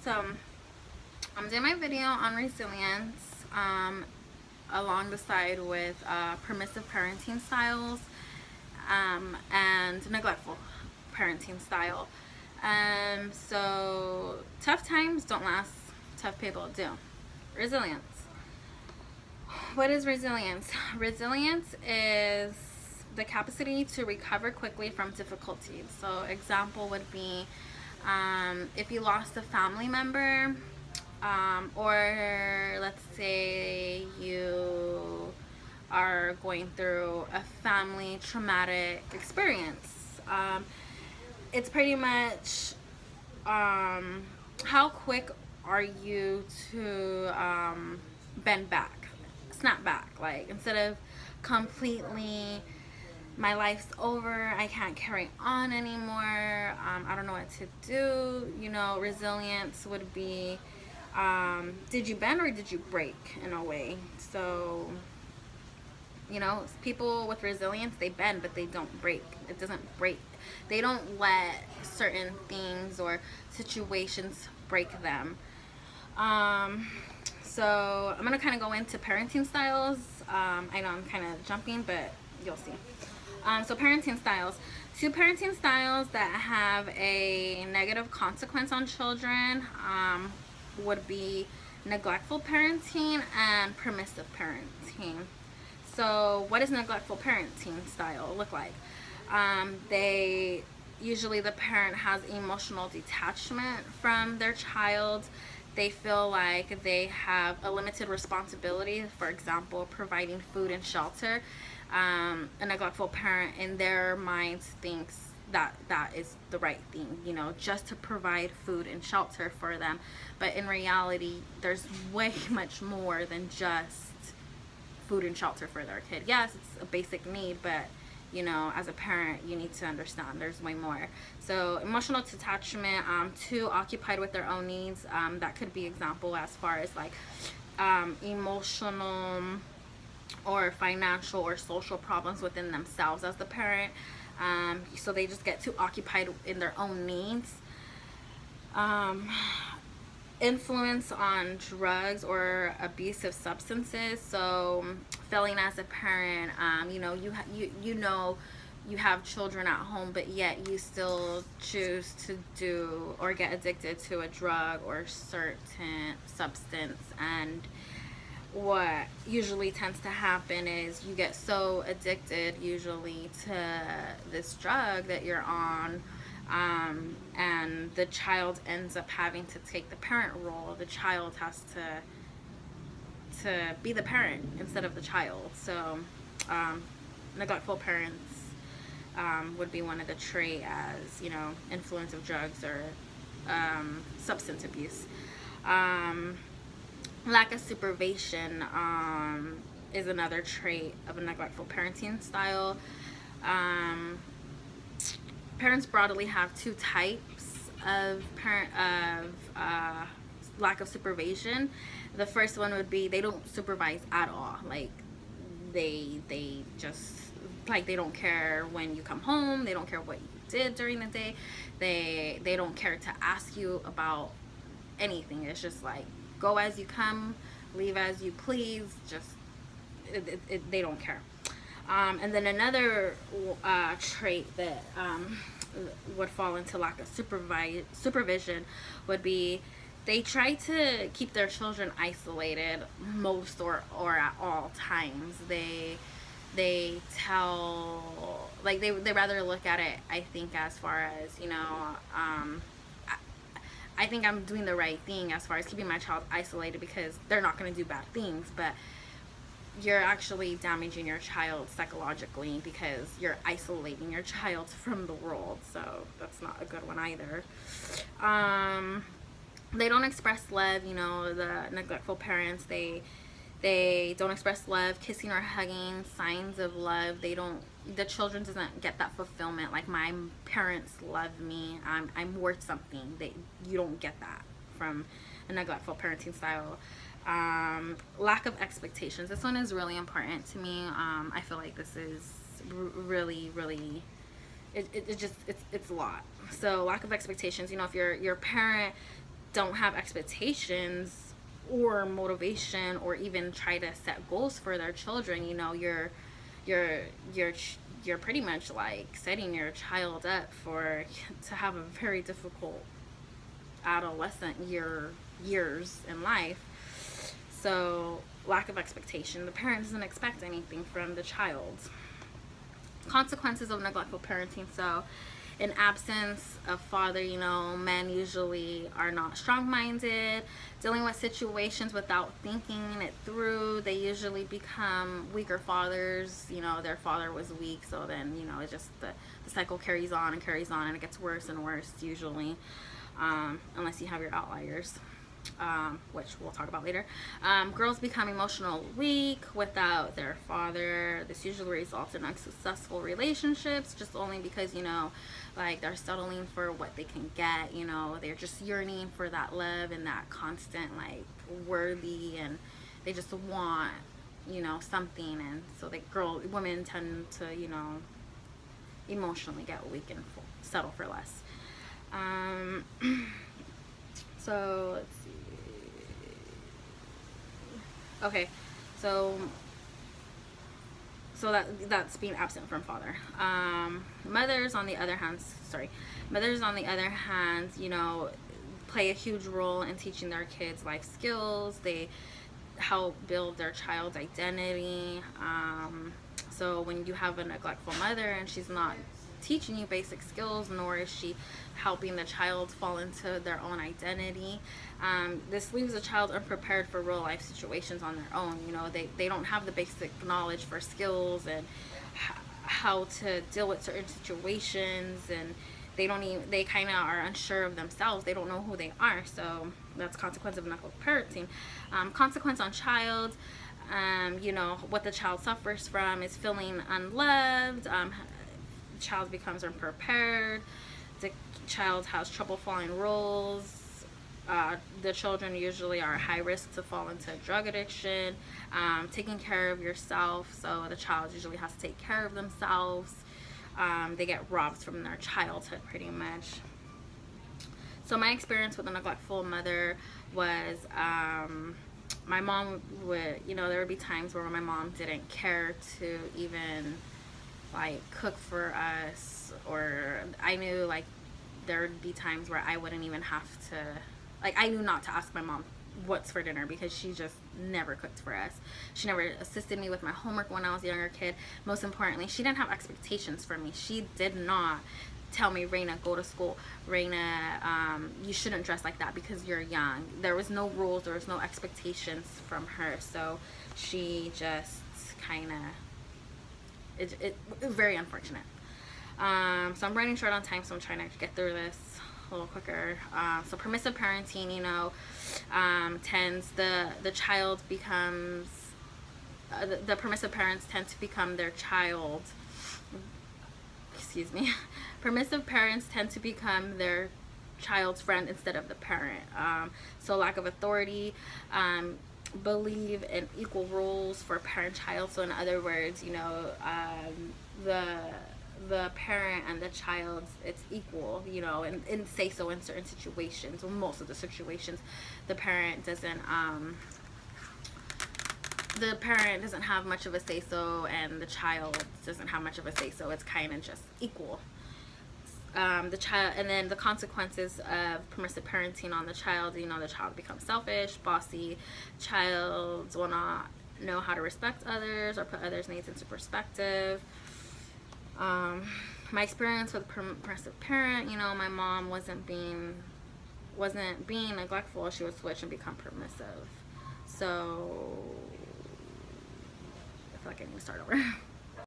So I'm doing my video on resilience along the side with permissive parenting styles and neglectful parenting style. So tough times don't last, tough people do. Resilience. What is resilience? Resilience is the capacity to recover quickly from difficulties. So example would be if you lost a family member, or let's say you are going through a family traumatic experience. It's pretty much how quick are you to bend back, snap back. Like, instead of completely, my life's over, I can't carry on anymore, I don't know what to do. Resilience would be, did you bend or did you break, in a way? So people with resilience, they bend but they don't break. It doesn't break. They don't let certain things or situations break them. So I'm gonna kind of go into parenting styles. I know I'm kind of jumping, but you'll see. So parenting styles. Two parenting styles that have a negative consequence on children would be neglectful parenting and permissive parenting. So what does neglectful parenting style look like? They usually, the parent has emotional detachment from their child. They feel like they have a limited responsibility, for example, providing food and shelter. A neglectful parent, in their minds, thinks that is the right thing, just to provide food and shelter for them. But in reality, there's way much more than just food and shelter for their kid. Yes, it's a basic need, but as a parent, you need to understand there's way more. So emotional detachment, too occupied with their own needs. That could be example as far as like emotional or financial or social problems within themselves as the parent. So they just get too occupied in their own needs. Influence on drugs or abusive substances. So failing as a parent, you have children at home, but yet you still choose to do or get addicted to a drug or certain substance. And what usually tends to happen is you get so addicted usually to this drug that you're on, and the child ends up having to take the parent role. The child has to be the parent instead of the child. So neglectful parents would be one of the trait, as influence of drugs or substance abuse. Lack of supervision is another trait of a neglectful parenting style. Parents broadly have two types of lack of supervision. The first one would be they don't supervise at all. Like they just, like, they don't care when you come home. They don't care what you did during the day. They don't care to ask you about anything. It's just like, go as you come, leave as you please. Just they don't care. And then another trait that would fall into lack of supervision would be they try to keep their children isolated most or at all times. They tell, like, they rather look at it, I think, as far as I think I'm doing the right thing as far as keeping my child isolated because they're not going to do bad things, but you're actually damaging your child psychologically because you're isolating your child from the world. So that's not a good one either. They don't express love. The neglectful parents, they don't express love, kissing or hugging, signs of love. The children doesn't get that fulfillment, like, my parents love me, I'm worth something. You don't get that from a neglectful parenting style. Lack of expectations. This one is really important to me. I feel like this is really, really, it's a lot. So lack of expectations. If your parent don't have expectations or motivation or even try to set goals for their children, you know, you're you're pretty much like setting your child up for to have a very difficult adolescent years in life. So lack of expectation, the parent doesn't expect anything from the child. Consequences of neglectful parenting. So in absence of father, you know, men usually are not strong-minded, dealing with situations without thinking it through. They usually become weaker fathers. You know, their father was weak, so then, you know, it just the cycle carries on and it gets worse and worse usually, unless you have your outliers. Which we'll talk about later. Girls become emotional weak without their father. This usually results in unsuccessful relationships, just only because, you know, like they're settling for what they can get, you know, they're just yearning for that love and that constant, like, worthy, and they just want, you know, something, and so women tend to, you know, emotionally get weak and settle for less. So let's see. Okay, so that's being absent from father. Mothers on the other hand, you know, play a huge role in teaching their kids life skills. They help build their child's identity. So when you have a neglectful mother and she's not teaching you basic skills, nor is she helping the child fall into their own identity, this leaves a child unprepared for real life situations on their own. You know, they don't have the basic knowledge for skills and how to deal with certain situations, and they kind of are unsure of themselves. They don't know who they are. So that's consequence of neglectful parenting. Consequence on child, you know, what the child suffers from is feeling unloved. Child becomes unprepared. The child has trouble following rules. The children usually are high risk to fall into drug addiction. Taking care of yourself, so the child usually has to take care of themselves. They get robbed from their childhood pretty much. So my experience with a neglectful mother was, my mom would, you know, there would be times where my mom didn't care to even like cook for us, or I knew like there would be times where I wouldn't even have to, like, I knew not to ask my mom what's for dinner because she just never cooked for us. She never assisted me with my homework when I was a younger kid. Most importantly, she didn't have expectations for me. She did not tell me, Raina, go to school. Raina, you shouldn't dress like that because you're young. There was no rules, there was no expectations from her. So she just kind of, it was very unfortunate. So I'm running short on time, so I'm trying to get through this a little quicker. So permissive parenting, you know, the child becomes, the permissive parents tend to become their child, excuse me, permissive parents tend to become their child's friend instead of the parent. So lack of authority, believe in equal roles for parent-child. So in other words, you know, the parent and the child, it's equal, you know, and say so in certain situations. Well, most of the situations, the parent doesn't have much of a say so, and the child doesn't have much of a say so. It's kind of just equal. The child, and then the consequences of permissive parenting on the child, you know, the child becomes selfish, bossy. Child will not know how to respect others or put others' needs into perspective. My experience with permissive parent, you know, my mom wasn't being neglectful. She would switch and become permissive. So I feel like I need to start over.